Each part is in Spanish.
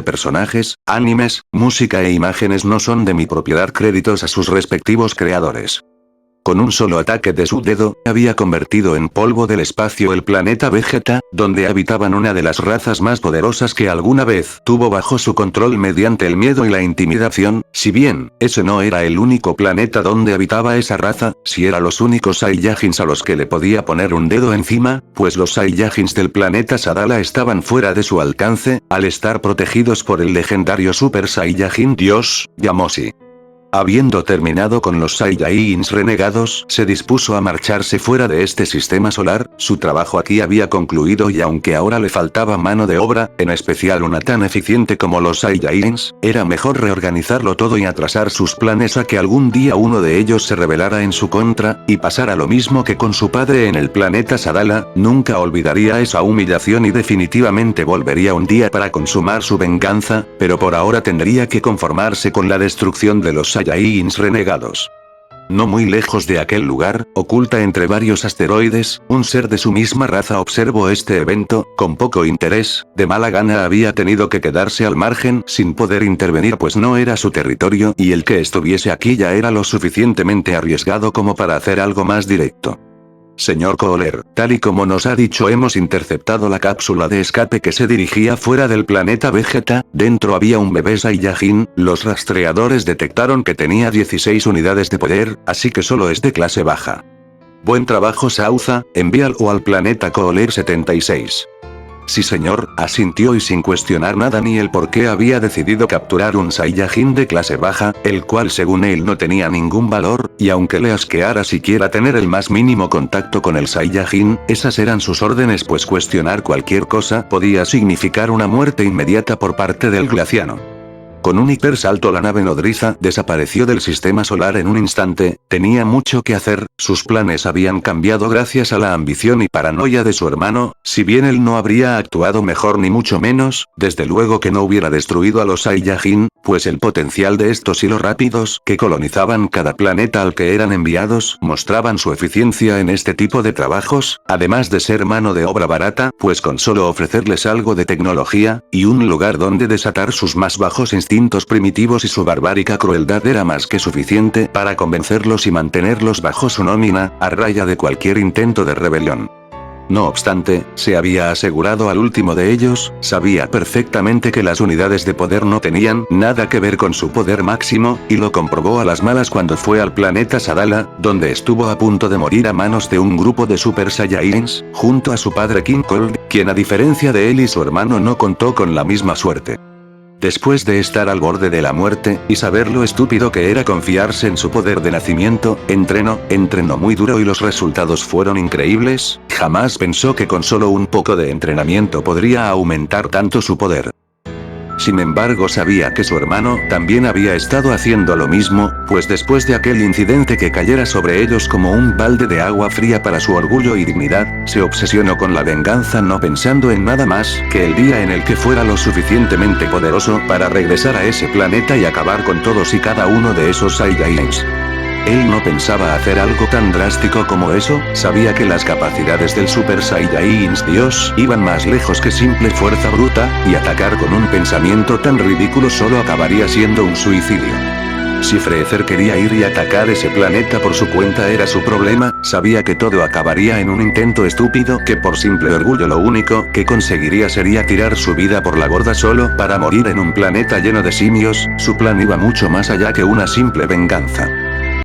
personajes, animes, música e imágenes no son de mi propiedad, créditos a sus respectivos creadores. Con un solo ataque de su dedo, había convertido en polvo del espacio el planeta Vegeta, donde habitaban una de las razas más poderosas que alguna vez tuvo bajo su control mediante el miedo y la intimidación. Si bien, ese no era el único planeta donde habitaba esa raza, si eran los únicos Saiyajins a los que le podía poner un dedo encima, pues los Saiyajins del planeta Sadala estaban fuera de su alcance, al estar protegidos por el legendario Super Saiyajin Dios, Yamoshi. Habiendo terminado con los Saiyajins renegados, se dispuso a marcharse fuera de este sistema solar. Su trabajo aquí había concluido y aunque ahora le faltaba mano de obra, en especial una tan eficiente como los Saiyajins, era mejor reorganizarlo todo y atrasar sus planes a que algún día uno de ellos se rebelara en su contra, y pasara lo mismo que con su padre en el planeta Sadala. Nunca olvidaría esa humillación y definitivamente volvería un día para consumar su venganza, pero por ahora tendría que conformarse con la destrucción de los Saiyajins renegados. No muy lejos de aquel lugar, oculta entre varios asteroides, un ser de su misma raza observó este evento, con poco interés, de mala gana había tenido que quedarse al margen sin poder intervenir pues no era su territorio y el que estuviese aquí ya era lo suficientemente arriesgado como para hacer algo más directo. Señor Kohler, tal y como nos ha dicho hemos interceptado la cápsula de escape que se dirigía fuera del planeta Vegeta, dentro había un bebé Saiyajin, los rastreadores detectaron que tenía 16 unidades de poder, así que solo es de clase baja. Buen trabajo Sauza, envíalo al planeta Kohler 76. Sí señor, asintió y sin cuestionar nada ni el por qué había decidido capturar un Saiyajin de clase baja, el cual según él no tenía ningún valor, y aunque le asqueara siquiera tener el más mínimo contacto con el Saiyajin, esas eran sus órdenes pues cuestionar cualquier cosa podía significar una muerte inmediata por parte del glaciano. Con un hipersalto la nave nodriza desapareció del sistema solar en un instante, tenía mucho que hacer, sus planes habían cambiado gracias a la ambición y paranoia de su hermano, si bien él no habría actuado mejor ni mucho menos, desde luego que no hubiera destruido a los Saiyajin, pues el potencial de estos y lo rápidos que colonizaban cada planeta al que eran enviados mostraban su eficiencia en este tipo de trabajos, además de ser mano de obra barata, pues con solo ofrecerles algo de tecnología, y un lugar donde desatar sus más bajos instintos primitivos y su barbárica crueldad era más que suficiente para convencerlos y mantenerlos bajo su nómina, a raya de cualquier intento de rebelión. No obstante, se había asegurado al último de ellos, sabía perfectamente que las unidades de poder no tenían nada que ver con su poder máximo, y lo comprobó a las malas cuando fue al planeta Sadala, donde estuvo a punto de morir a manos de un grupo de Super Saiyajins, junto a su padre King Cold, quien a diferencia de él y su hermano no contó con la misma suerte. Después de estar al borde de la muerte, y saber lo estúpido que era confiarse en su poder de nacimiento, entrenó muy duro y los resultados fueron increíbles, jamás pensó que con solo un poco de entrenamiento podría aumentar tanto su poder. Sin embargo sabía que su hermano también había estado haciendo lo mismo, pues después de aquel incidente que cayera sobre ellos como un balde de agua fría para su orgullo y dignidad, se obsesionó con la venganza no pensando en nada más que el día en el que fuera lo suficientemente poderoso para regresar a ese planeta y acabar con todos y cada uno de esos Saiyajins. Él no pensaba hacer algo tan drástico como eso, sabía que las capacidades del Super Saiyajin Dios iban más lejos que simple fuerza bruta, y atacar con un pensamiento tan ridículo solo acabaría siendo un suicidio. Si Freezer quería ir y atacar ese planeta por su cuenta era su problema, sabía que todo acabaría en un intento estúpido que por simple orgullo lo único que conseguiría sería tirar su vida por la borda solo para morir en un planeta lleno de simios, su plan iba mucho más allá que una simple venganza.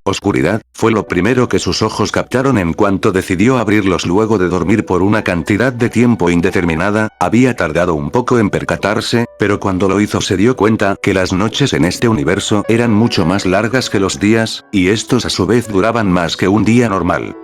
Oscuridad, fue lo primero que sus ojos captaron en cuanto decidió abrirlos luego de dormir por una cantidad de tiempo indeterminada, había tardado un poco en percatarse, pero cuando lo hizo se dio cuenta que las noches en este universo eran mucho más largas que los días, y estos a su vez duraban más que un día normal.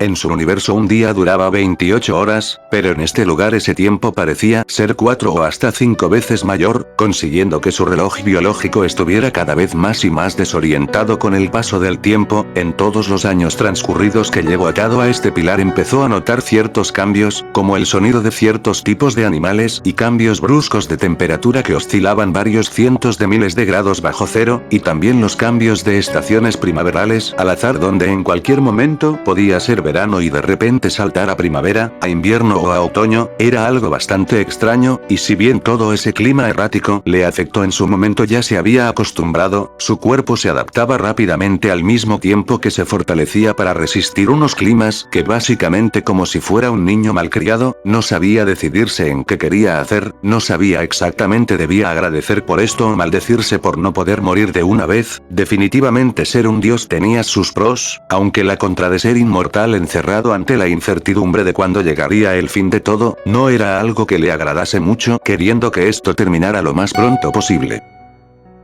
En su universo un día duraba 28 horas, pero en este lugar ese tiempo parecía ser 4 o hasta 5 veces mayor, consiguiendo que su reloj biológico estuviera cada vez más y más desorientado con el paso del tiempo. En todos los años transcurridos que llevó atado a este pilar empezó a notar ciertos cambios, como el sonido de ciertos tipos de animales y cambios bruscos de temperatura que oscilaban varios cientos de miles de grados bajo cero, y también los cambios de estaciones primaverales al azar donde en cualquier momento podía ser verano y de repente saltar a primavera, a invierno o a otoño, era algo bastante extraño, y si bien todo ese clima errático le afectó en su momento, ya se había acostumbrado, su cuerpo se adaptaba rápidamente al mismo tiempo que se fortalecía para resistir unos climas que básicamente, como si fuera un niño malcriado, no sabía decidirse en qué quería hacer, no sabía exactamente debía agradecer por esto o maldecirse por no poder morir de una vez. Definitivamente ser un dios tenía sus pros, aunque la contra de ser inmortal encerrado ante la incertidumbre de cuándo llegaría el fin de todo, no era algo que le agradase mucho, queriendo que esto terminara lo más pronto posible.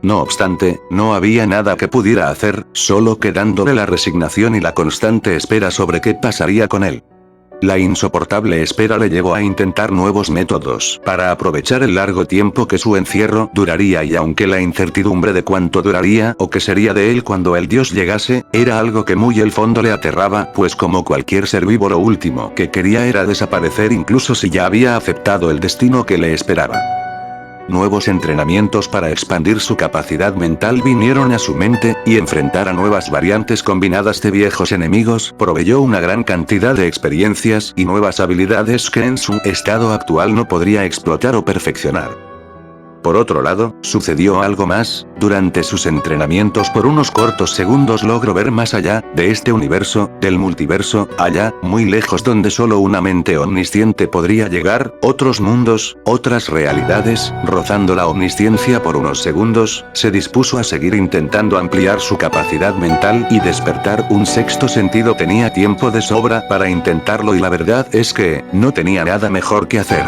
No obstante, no había nada que pudiera hacer, solo quedándole la resignación y la constante espera sobre qué pasaría con él. La insoportable espera le llevó a intentar nuevos métodos para aprovechar el largo tiempo que su encierro duraría, y aunque la incertidumbre de cuánto duraría o qué sería de él cuando el dios llegase, era algo que muy al fondo le aterraba, pues como cualquier ser vivo lo último que quería era desaparecer, incluso si ya había aceptado el destino que le esperaba. Nuevos entrenamientos para expandir su capacidad mental vinieron a su mente, y enfrentar a nuevas variantes combinadas de viejos enemigos proveyó una gran cantidad de experiencias y nuevas habilidades que en su estado actual no podría explotar o perfeccionar. Por otro lado, sucedió algo más. Durante sus entrenamientos por unos cortos segundos logró ver más allá de este universo, del multiverso, allá, muy lejos donde solo una mente omnisciente podría llegar, otros mundos, otras realidades. Rozando la omnisciencia por unos segundos, se dispuso a seguir intentando ampliar su capacidad mental y despertar un sexto sentido. Tenía tiempo de sobra para intentarlo, y la verdad es que no tenía nada mejor que hacer.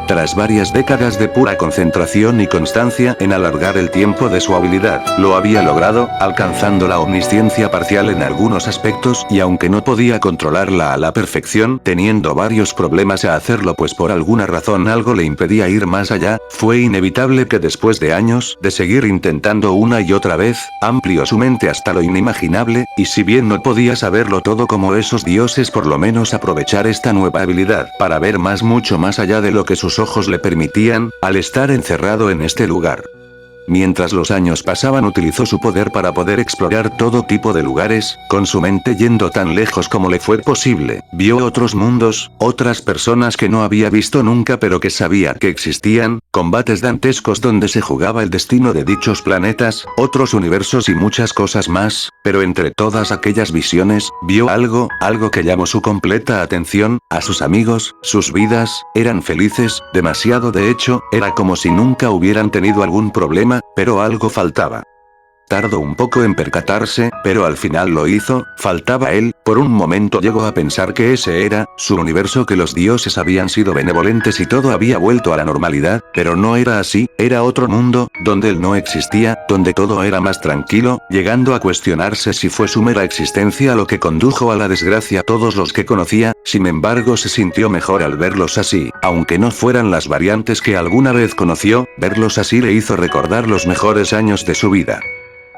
Tras varias décadas de pura concentración y constancia en alargar el tiempo de su habilidad, lo había logrado, alcanzando la omnisciencia parcial en algunos aspectos, y aunque no podía controlarla a la perfección, teniendo varios problemas a hacerlo pues por alguna razón algo le impedía ir más allá, fue inevitable que después de años de seguir intentando una y otra vez, amplió su mente hasta lo inimaginable, y si bien no podía saberlo todo como esos dioses, por lo menos aprovechar esta nueva habilidad para ver mucho más allá de lo que sus ojos le permitían, al estar encerrado en este lugar. Mientras los años pasaban, utilizó su poder para poder explorar todo tipo de lugares, con su mente yendo tan lejos como le fue posible. Vio otros mundos, otras personas que no había visto nunca pero que sabía que existían, combates dantescos donde se jugaba el destino de dichos planetas, otros universos y muchas cosas más, pero entre todas aquellas visiones, vio algo que llamó su completa atención. A sus amigos, sus vidas, eran felices, demasiado de hecho, era como si nunca hubieran tenido algún problema, pero algo faltaba. Tardó un poco en percatarse, pero al final lo hizo, faltaba él. Por un momento llegó a pensar que ese era su universo, que los dioses habían sido benevolentes y todo había vuelto a la normalidad, pero no era así, era otro mundo, donde él no existía, donde todo era más tranquilo, llegando a cuestionarse si fue su mera existencia lo que condujo a la desgracia a todos los que conocía. Sin embargo, se sintió mejor al verlos así, aunque no fueran las variantes que alguna vez conoció, verlos así le hizo recordar los mejores años de su vida.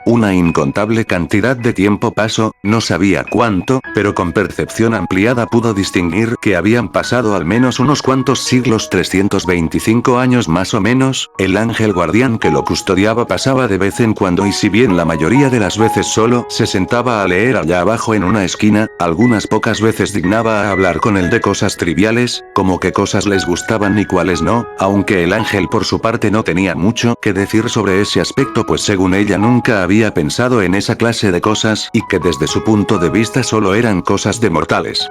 Una incontable cantidad de tiempo pasó, no sabía cuánto, pero con percepción ampliada pudo distinguir que habían pasado al menos unos cuantos siglos, 325 años más o menos. El ángel guardián que lo custodiaba pasaba de vez en cuando, y si bien la mayoría de las veces solo se sentaba a leer allá abajo en una esquina, algunas pocas veces dignaba a hablar con él de cosas triviales, como qué cosas les gustaban y cuáles no, aunque el ángel por su parte no tenía mucho que decir sobre ese aspecto, pues según ella nunca había pensado en esa clase de cosas, y que desde su punto de vista solo eran cosas de mortales.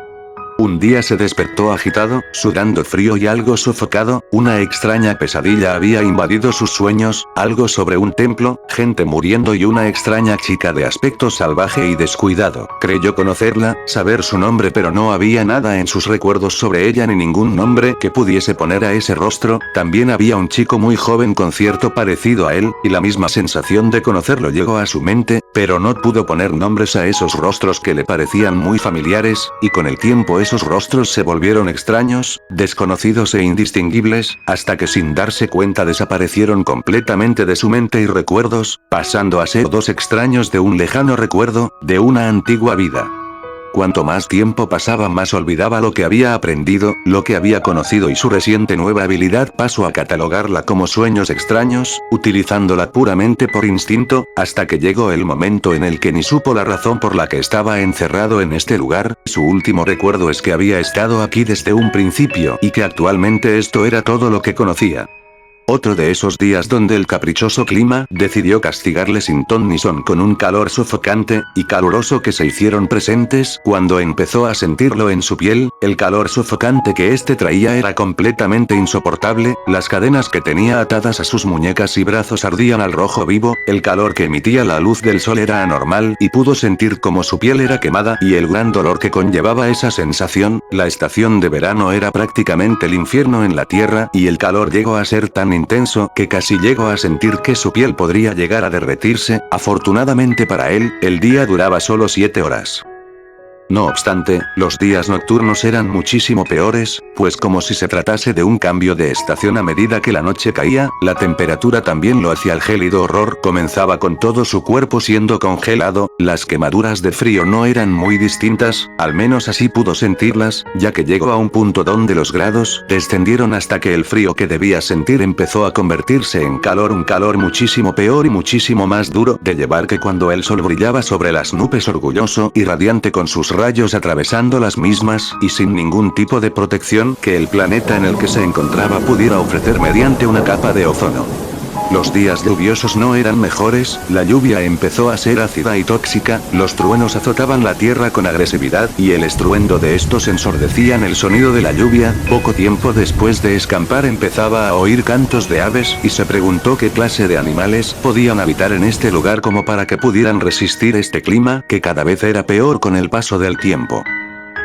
Un día se despertó agitado, sudando frío y algo sofocado. Una extraña pesadilla había invadido sus sueños, algo sobre un templo, gente muriendo y una extraña chica de aspecto salvaje y descuidado. Creyó conocerla, saber su nombre, pero no había nada en sus recuerdos sobre ella ni ningún nombre que pudiese poner a ese rostro. También había un chico muy joven con cierto parecido a él, y la misma sensación de conocerlo llegó a su mente, pero no pudo poner nombres a esos rostros que le parecían muy familiares, y con el tiempo esos rostros se volvieron extraños, desconocidos e indistinguibles, hasta que sin darse cuenta desaparecieron completamente de su mente y recuerdos, pasando a ser dos extraños de un lejano recuerdo, de una antigua vida. Cuanto más tiempo pasaba más olvidaba lo que había aprendido, lo que había conocido y su reciente nueva habilidad pasó a catalogarla como sueños extraños, utilizándola puramente por instinto, hasta que llegó el momento en el que ni supo la razón por la que estaba encerrado en este lugar. Su último recuerdo es que había estado aquí desde un principio y que actualmente esto era todo lo que conocía. Otro de esos días donde el caprichoso clima decidió castigarle sin ton ni son con un calor sofocante y caluroso que se hicieron presentes cuando empezó a sentirlo en su piel. El calor sofocante que este traía era completamente insoportable, las cadenas que tenía atadas a sus muñecas y brazos ardían al rojo vivo, el calor que emitía la luz del sol era anormal y pudo sentir como su piel era quemada y el gran dolor que conllevaba esa sensación. La estación de verano era prácticamente el infierno en la tierra y el calor llegó a ser tan intenso que casi llegó a sentir que su piel podría llegar a derretirse. Afortunadamente para él, el día duraba solo 7 horas. No obstante, los días nocturnos eran muchísimo peores, pues como si se tratase de un cambio de estación a medida que la noche caía, la temperatura también lo hacía. El gélido horror comenzaba con todo su cuerpo siendo congelado, las quemaduras de frío no eran muy distintas, al menos así pudo sentirlas, ya que llegó a un punto donde los grados descendieron hasta que el frío que debía sentir empezó a convertirse en calor, un calor muchísimo peor y muchísimo más duro de llevar que cuando el sol brillaba sobre las nubes orgulloso y radiante con sus rayos atravesando las mismas, y sin ningún tipo de protección que el planeta en el que se encontraba pudiera ofrecer mediante una capa de ozono. Los días lluviosos no eran mejores, la lluvia empezó a ser ácida y tóxica, los truenos azotaban la tierra con agresividad y el estruendo de estos ensordecían el sonido de la lluvia. Poco tiempo después de escampar empezaba a oír cantos de aves y se preguntó qué clase de animales podían habitar en este lugar como para que pudieran resistir este clima que cada vez era peor con el paso del tiempo.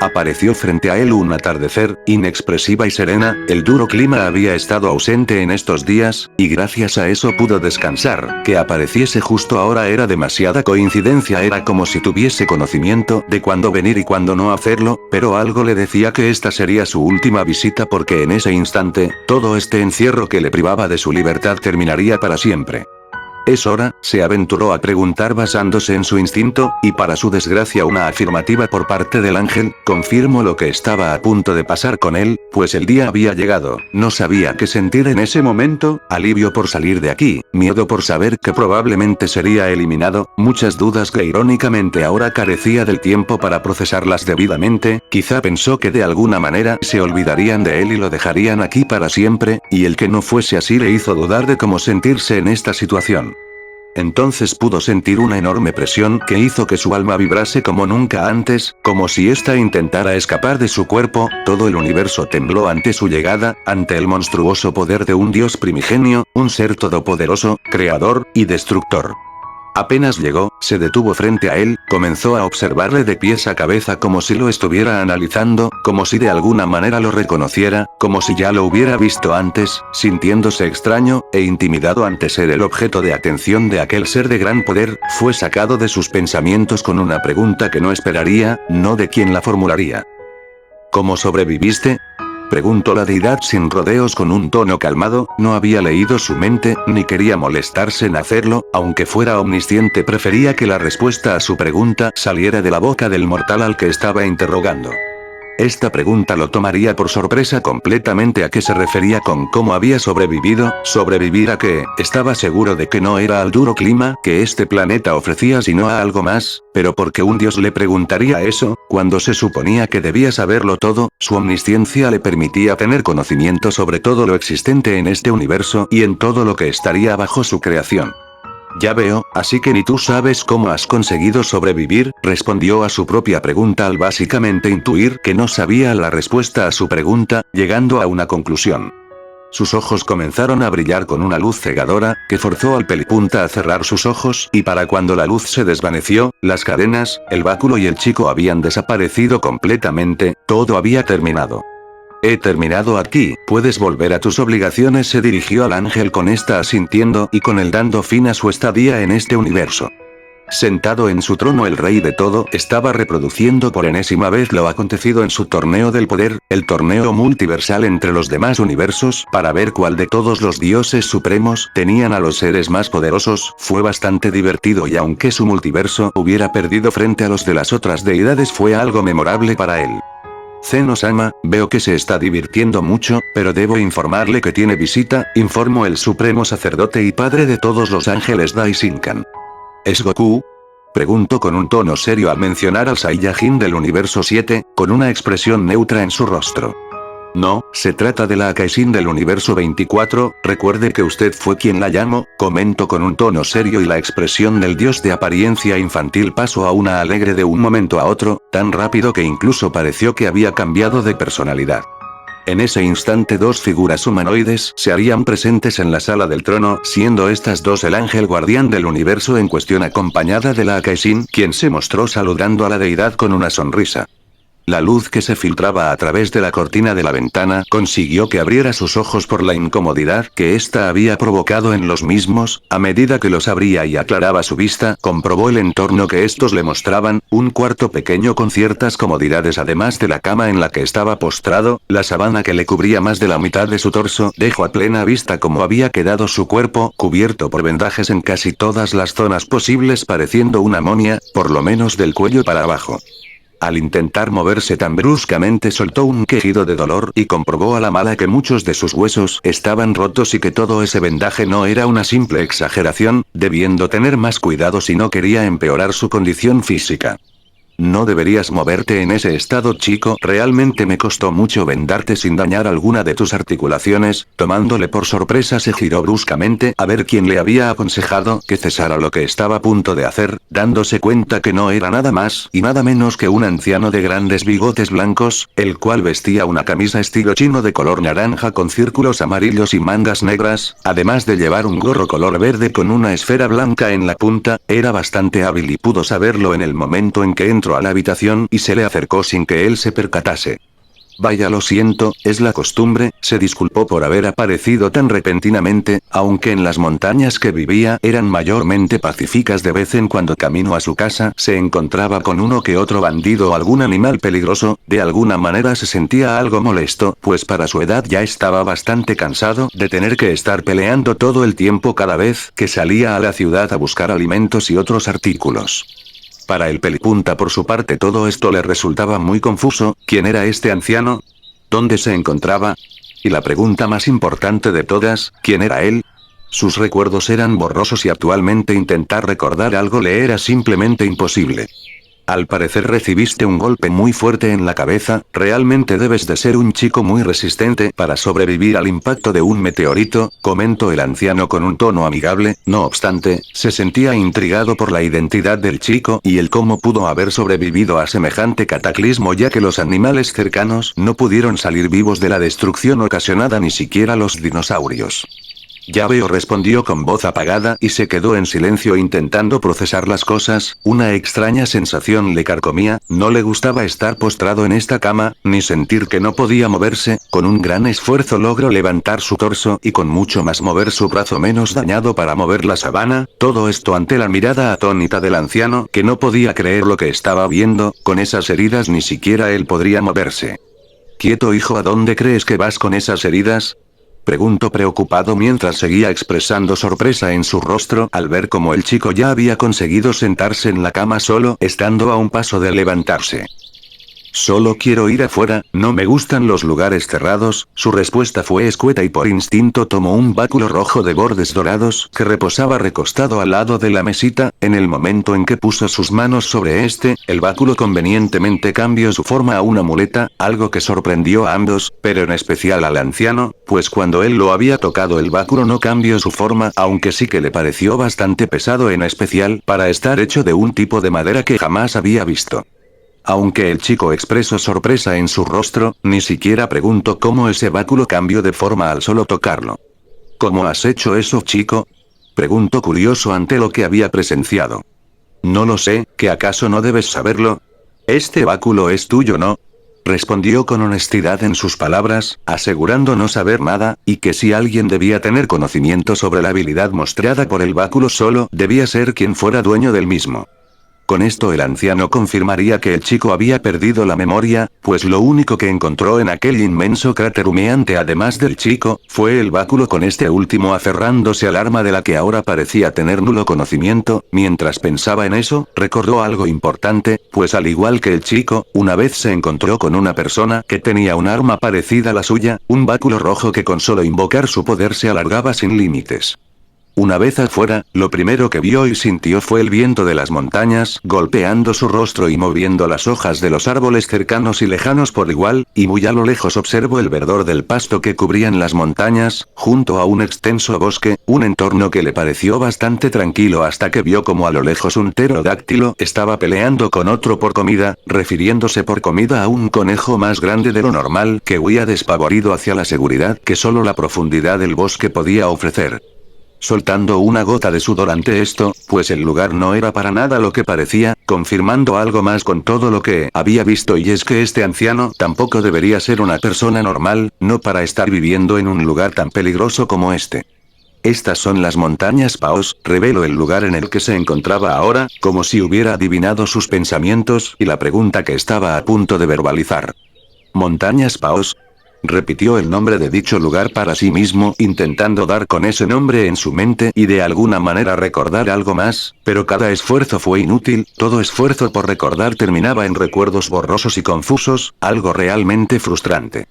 Apareció frente a él un atardecer, inexpresiva y serena, el duro clima había estado ausente en estos días, y gracias a eso pudo descansar. Que apareciese justo ahora era demasiada coincidencia, era como si tuviese conocimiento de cuándo venir y cuándo no hacerlo, pero algo le decía que esta sería su última visita porque en ese instante, todo este encierro que le privaba de su libertad terminaría para siempre. «¿Es hora?», se aventuró a preguntar basándose en su instinto, y para su desgracia una afirmativa por parte del ángel, confirmó lo que estaba a punto de pasar con él, pues el día había llegado. No sabía qué sentir en ese momento, alivio por salir de aquí, miedo por saber que probablemente sería eliminado, muchas dudas que irónicamente ahora carecía del tiempo para procesarlas debidamente. Quizá pensó que de alguna manera se olvidarían de él y lo dejarían aquí para siempre, y el que no fuese así le hizo dudar de cómo sentirse en esta situación. Entonces pudo sentir una enorme presión que hizo que su alma vibrase como nunca antes, como si ésta intentara escapar de su cuerpo. Todo el universo tembló ante su llegada, ante el monstruoso poder de un dios primigenio, un ser todopoderoso, creador y destructor. Apenas llegó, se detuvo frente a él, comenzó a observarle de pies a cabeza como si lo estuviera analizando, como si de alguna manera lo reconociera, como si ya lo hubiera visto antes, sintiéndose extraño e intimidado ante ser el objeto de atención de aquel ser de gran poder. Fue sacado de sus pensamientos con una pregunta que no esperaría, no de quién la formularía. ¿Cómo sobreviviste?, preguntó la deidad sin rodeos con un tono calmado. No había leído su mente, ni quería molestarse en hacerlo, aunque fuera omnisciente prefería que la respuesta a su pregunta saliera de la boca del mortal al que estaba interrogando. Esta pregunta lo tomaría por sorpresa completamente. ¿A qué se refería con cómo había sobrevivido? ¿Sobrevivir a qué? Estaba seguro de que no era al duro clima que este planeta ofrecía sino a algo más, pero ¿por qué un dios le preguntaría eso, cuando se suponía que debía saberlo todo? Su omnisciencia le permitía tener conocimiento sobre todo lo existente en este universo y en todo lo que estaría bajo su creación. Ya veo, así que ni tú sabes cómo has conseguido sobrevivir, respondió a su propia pregunta al básicamente intuir que no sabía la respuesta a su pregunta, llegando a una conclusión. Sus ojos comenzaron a brillar con una luz cegadora, que forzó al pelipunta a cerrar sus ojos, y para cuando la luz se desvaneció, las cadenas, el báculo y el chico habían desaparecido completamente, todo había terminado. He terminado aquí, puedes volver a tus obligaciones, se dirigió al ángel con esta asintiendo y con él dando fin a su estadía en este universo. Sentado en su trono el rey de todo estaba reproduciendo por enésima vez lo acontecido en su torneo del poder, el torneo multiversal entre los demás universos, para ver cuál de todos los dioses supremos tenían a los seres más poderosos. Fue bastante divertido y aunque su multiverso hubiera perdido frente a los de las otras deidades, fue algo memorable para él. Zeno-sama, veo que se está divirtiendo mucho, pero debo informarle que tiene visita, informó el supremo sacerdote y padre de todos los ángeles Daishinkan. ¿Es Goku? Preguntó con un tono serio al mencionar al Saiyajin del universo 7, con una expresión neutra en su rostro. No, se trata de la Akaishin del universo 24, recuerde que usted fue quien la llamó, comentó con un tono serio y la expresión del dios de apariencia infantil pasó a una alegre de un momento a otro, tan rápido que incluso pareció que había cambiado de personalidad. En ese instante dos figuras humanoides se harían presentes en la sala del trono, siendo estas dos el ángel guardián del universo en cuestión acompañada de la Akaishin, quien se mostró saludando a la deidad con una sonrisa. La luz que se filtraba a través de la cortina de la ventana consiguió que abriera sus ojos por la incomodidad que ésta había provocado en los mismos. A medida que los abría y aclaraba su vista, comprobó el entorno que estos le mostraban, un cuarto pequeño con ciertas comodidades además de la cama en la que estaba postrado, la sábana que le cubría más de la mitad de su torso, dejó a plena vista cómo había quedado su cuerpo, cubierto por vendajes en casi todas las zonas posibles pareciendo una momia, por lo menos del cuello para abajo. Al intentar moverse tan bruscamente soltó un quejido de dolor y comprobó a la mala que muchos de sus huesos estaban rotos y que todo ese vendaje no era una simple exageración, debiendo tener más cuidado si no quería empeorar su condición física. No deberías moverte en ese estado, chico, realmente me costó mucho vendarte sin dañar alguna de tus articulaciones. Tomándole por sorpresa se giró bruscamente a ver quién le había aconsejado que cesara lo que estaba a punto de hacer, dándose cuenta que no era nada más y nada menos que un anciano de grandes bigotes blancos, el cual vestía una camisa estilo chino de color naranja con círculos amarillos y mangas negras, además de llevar un gorro color verde con una esfera blanca en la punta. Era bastante hábil y pudo saberlo en el momento en que entró a la habitación y se le acercó sin que él se percatase. Vaya, lo siento, es la costumbre, se disculpó por haber aparecido tan repentinamente, aunque en las montañas que vivía eran mayormente pacíficas. De vez en cuando camino a su casa se encontraba con uno que otro bandido o algún animal peligroso, de alguna manera se sentía algo molesto, pues para su edad ya estaba bastante cansado de tener que estar peleando todo el tiempo cada vez que salía a la ciudad a buscar alimentos y otros artículos. Para el pelipunta por su parte todo esto le resultaba muy confuso. ¿Quién era este anciano? ¿Dónde se encontraba? Y la pregunta más importante de todas, ¿quién era él? Sus recuerdos eran borrosos y actualmente intentar recordar algo le era simplemente imposible. Al parecer recibiste un golpe muy fuerte en la cabeza, realmente debes de ser un chico muy resistente para sobrevivir al impacto de un meteorito, comentó el anciano con un tono amigable. No obstante, se sentía intrigado por la identidad del chico y el cómo pudo haber sobrevivido a semejante cataclismo, ya que los animales cercanos no pudieron salir vivos de la destrucción ocasionada, ni siquiera los dinosaurios. Ya veo, respondió con voz apagada y se quedó en silencio intentando procesar las cosas. Una extraña sensación le carcomía, no le gustaba estar postrado en esta cama, ni sentir que no podía moverse. Con un gran esfuerzo logró levantar su torso y con mucho más mover su brazo menos dañado para mover la sábana, todo esto ante la mirada atónita del anciano, que no podía creer lo que estaba viendo. Con esas heridas ni siquiera él podría moverse. Quieto, hijo, ¿a dónde crees que vas con esas heridas?, preguntó preocupado mientras seguía expresando sorpresa en su rostro al ver cómo el chico ya había conseguido sentarse en la cama solo, estando a un paso de levantarse. Solo quiero ir afuera, no me gustan los lugares cerrados. Su respuesta fue escueta y por instinto tomó un báculo rojo de bordes dorados que reposaba recostado al lado de la mesita. En el momento en que puso sus manos sobre este, el báculo convenientemente cambió su forma a una muleta, algo que sorprendió a ambos, pero en especial al anciano, pues cuando él lo había tocado el báculo no cambió su forma, aunque sí que le pareció bastante pesado, en especial para estar hecho de un tipo de madera que jamás había visto. Aunque el chico expresó sorpresa en su rostro, ni siquiera preguntó cómo ese báculo cambió de forma al solo tocarlo. ¿Cómo has hecho eso, chico?, preguntó curioso ante lo que había presenciado. No lo sé, ¿que acaso no debes saberlo? Este báculo es tuyo, ¿no? respondió con honestidad en sus palabras, asegurando no saber nada, y que si alguien debía tener conocimiento sobre la habilidad mostrada por el báculo solo, debía ser quien fuera dueño del mismo. Con esto el anciano confirmaría que el chico había perdido la memoria, pues lo único que encontró en aquel inmenso cráter humeante además del chico, fue el báculo con este último aferrándose al arma de la que ahora parecía tener nulo conocimiento. Mientras pensaba en eso, recordó algo importante, pues al igual que el chico, una vez se encontró con una persona que tenía un arma parecida a la suya, un báculo rojo que con solo invocar su poder se alargaba sin límites. Una vez afuera, lo primero que vio y sintió fue el viento de las montañas golpeando su rostro y moviendo las hojas de los árboles cercanos y lejanos por igual, y muy a lo lejos observó el verdor del pasto que cubrían las montañas, junto a un extenso bosque, un entorno que le pareció bastante tranquilo hasta que vio como a lo lejos un pterodáctilo estaba peleando con otro por comida, refiriéndose por comida a un conejo más grande de lo normal que huía despavorido hacia la seguridad que solo la profundidad del bosque podía ofrecer. Soltando una gota de sudor ante esto, pues el lugar no era para nada lo que parecía, confirmando algo más con todo lo que había visto, y es que este anciano tampoco debería ser una persona normal, no para estar viviendo en un lugar tan peligroso como este. Estas son las montañas Paos, reveló el lugar en el que se encontraba ahora, como si hubiera adivinado sus pensamientos y la pregunta que estaba a punto de verbalizar. ¿Montañas Paos? Repitió el nombre de dicho lugar para sí mismo, intentando dar con ese nombre en su mente y de alguna manera recordar algo más, pero cada esfuerzo fue inútil, todo esfuerzo por recordar terminaba en recuerdos borrosos y confusos, algo realmente frustrante.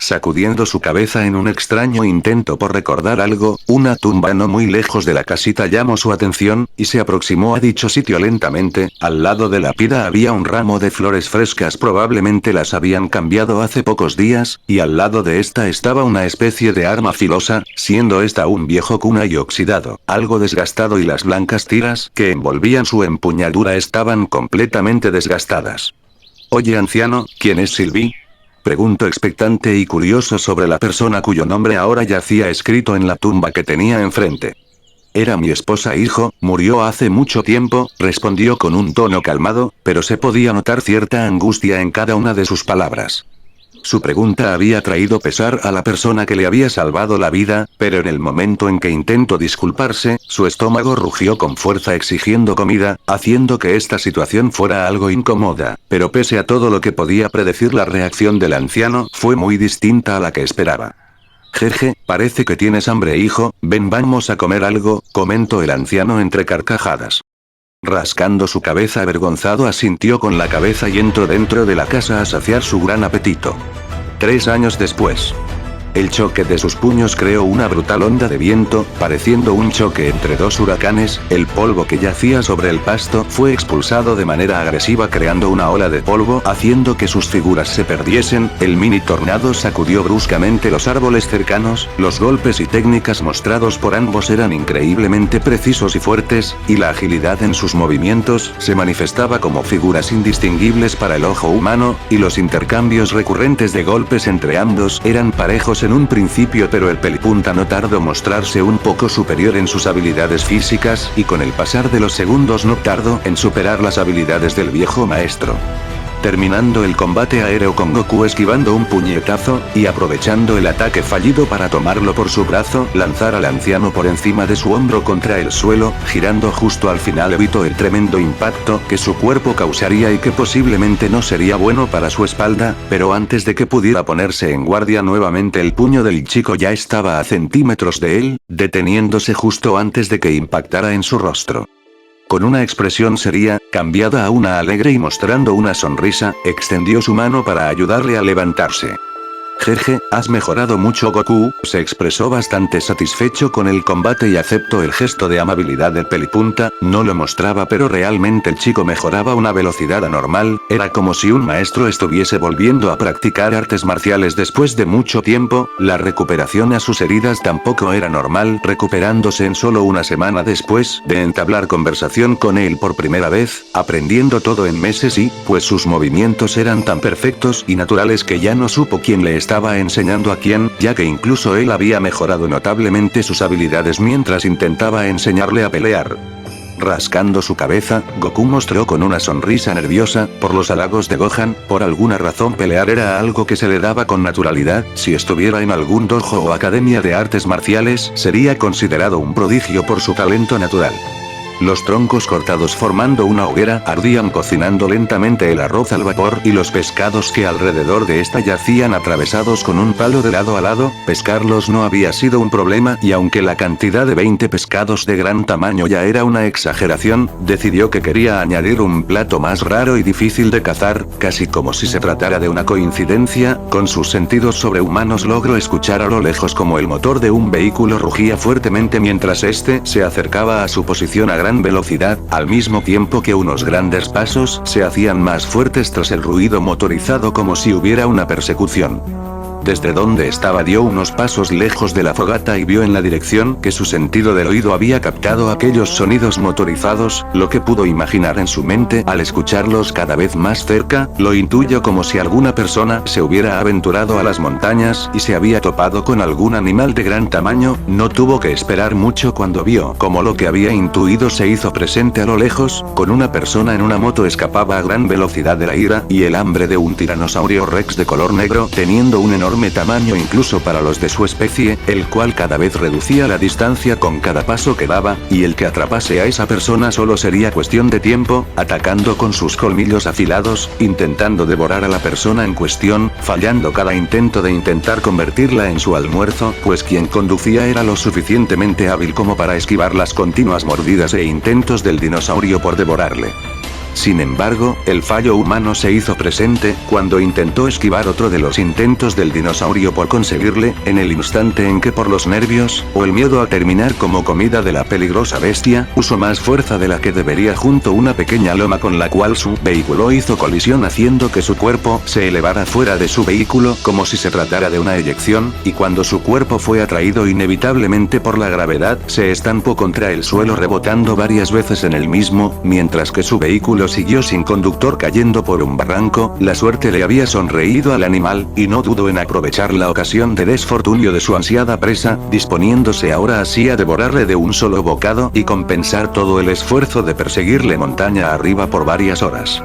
Sacudiendo su cabeza en un extraño intento por recordar algo, una tumba no muy lejos de la casita llamó su atención, y se aproximó a dicho sitio lentamente. Al lado de la pira había un ramo de flores frescas, probablemente las habían cambiado hace pocos días, y al lado de esta estaba una especie de arma filosa, siendo esta un viejo kunai oxidado, algo desgastado, y las blancas tiras que envolvían su empuñadura estaban completamente desgastadas. «Oye anciano, ¿quién es Sylvie?», preguntó expectante y curioso sobre la persona cuyo nombre ahora yacía escrito en la tumba que tenía enfrente. «Era mi esposa, hijo, murió hace mucho tiempo», respondió con un tono calmado, pero se podía notar cierta angustia en cada una de sus palabras. Su pregunta había traído pesar a la persona que le había salvado la vida, pero en el momento en que intentó disculparse, su estómago rugió con fuerza exigiendo comida, haciendo que esta situación fuera algo incómoda, pero pese a todo lo que podía predecir, la reacción del anciano fue muy distinta a la que esperaba. «Jeje, parece que tienes hambre, hijo, ven, vamos a comer algo», comentó el anciano entre carcajadas. Rascando su cabeza avergonzado, asintió con la cabeza y entró dentro de la casa a saciar su gran apetito. 3 años después. El choque de sus puños creó una brutal onda de viento, pareciendo un choque entre dos huracanes. El polvo que yacía sobre el pasto fue expulsado de manera agresiva, creando una ola de polvo, haciendo que sus figuras se perdiesen. El mini tornado sacudió bruscamente los árboles cercanos, los golpes y técnicas mostrados por ambos eran increíblemente precisos y fuertes, y la agilidad en sus movimientos se manifestaba como figuras indistinguibles para el ojo humano, y los intercambios recurrentes de golpes entre ambos eran parejos en un principio, pero el pelipunta no tardó en mostrarse un poco superior en sus habilidades físicas, y con el pasar de los segundos no tardó en superar las habilidades del viejo maestro. Terminando el combate aéreo con Goku esquivando un puñetazo, y aprovechando el ataque fallido para tomarlo por su brazo, lanzar al anciano por encima de su hombro contra el suelo, girando justo al final evitó el tremendo impacto que su cuerpo causaría y que posiblemente no sería bueno para su espalda, pero antes de que pudiera ponerse en guardia nuevamente, el puño del chico ya estaba a centímetros de él, deteniéndose justo antes de que impactara en su rostro. Con una expresión seria, cambiada a una alegre y mostrando una sonrisa, extendió su mano para ayudarle a levantarse. «Jeje, has mejorado mucho, Goku», se expresó bastante satisfecho con el combate y aceptó el gesto de amabilidad del pelipunta. No lo mostraba, pero realmente el chico mejoraba a una velocidad anormal, era como si un maestro estuviese volviendo a practicar artes marciales después de mucho tiempo. La recuperación a sus heridas tampoco era normal, recuperándose en solo una semana después de entablar conversación con él por primera vez, aprendiendo todo en meses y, pues sus movimientos eran tan perfectos y naturales que ya no supo quién le estaba enseñando a quién, ya que incluso él había mejorado notablemente sus habilidades mientras intentaba enseñarle a pelear. Rascando su cabeza, Goku mostró con una sonrisa nerviosa, por los halagos de Gohan, por alguna razón pelear era algo que se le daba con naturalidad, si estuviera en algún dojo o academia de artes marciales, sería considerado un prodigio por su talento natural. Los troncos cortados formando una hoguera ardían cocinando lentamente el arroz al vapor y los pescados que alrededor de esta yacían atravesados con un palo de lado a lado, pescarlos no había sido un problema y aunque la cantidad de 20 pescados de gran tamaño ya era una exageración, decidió que quería añadir un plato más raro y difícil de cazar, casi como si se tratara de una coincidencia, con sus sentidos sobrehumanos logró escuchar a lo lejos como el motor de un vehículo rugía fuertemente mientras este se acercaba a su posición a gran velocidad, al mismo tiempo que unos grandes pasos se hacían más fuertes tras el ruido motorizado como si hubiera una persecución. Desde donde estaba dio unos pasos lejos de la fogata y vio en la dirección que su sentido del oído había captado aquellos sonidos motorizados, lo que pudo imaginar en su mente al escucharlos cada vez más cerca, lo intuyó como si alguna persona se hubiera aventurado a las montañas y se había topado con algún animal de gran tamaño, no tuvo que esperar mucho cuando vio como lo que había intuido se hizo presente a lo lejos, con una persona en una moto escapaba a gran velocidad de la ira y el hambre de un tiranosaurio rex de color negro teniendo un enorme tamaño incluso para los de su especie, el cual cada vez reducía la distancia con cada paso que daba, y el que atrapase a esa persona solo sería cuestión de tiempo, atacando con sus colmillos afilados, intentando devorar a la persona en cuestión, fallando cada intento de intentar convertirla en su almuerzo, pues quien conducía era lo suficientemente hábil como para esquivar las continuas mordidas e intentos del dinosaurio por devorarle. Sin embargo, el fallo humano se hizo presente, cuando intentó esquivar otro de los intentos del dinosaurio por conseguirle, en el instante en que por los nervios, o el miedo a terminar como comida de la peligrosa bestia, usó más fuerza de la que debería junto a una pequeña loma con la cual su vehículo hizo colisión haciendo que su cuerpo se elevara fuera de su vehículo como si se tratara de una eyección, y cuando su cuerpo fue atraído inevitablemente por la gravedad, se estampó contra el suelo rebotando varias veces en el mismo, mientras que su vehículo siguió sin conductor cayendo por un barranco, la suerte le había sonreído al animal, y no dudó en aprovechar la ocasión de desfortunio de su ansiada presa, disponiéndose ahora así a devorarle de un solo bocado y compensar todo el esfuerzo de perseguirle montaña arriba por varias horas.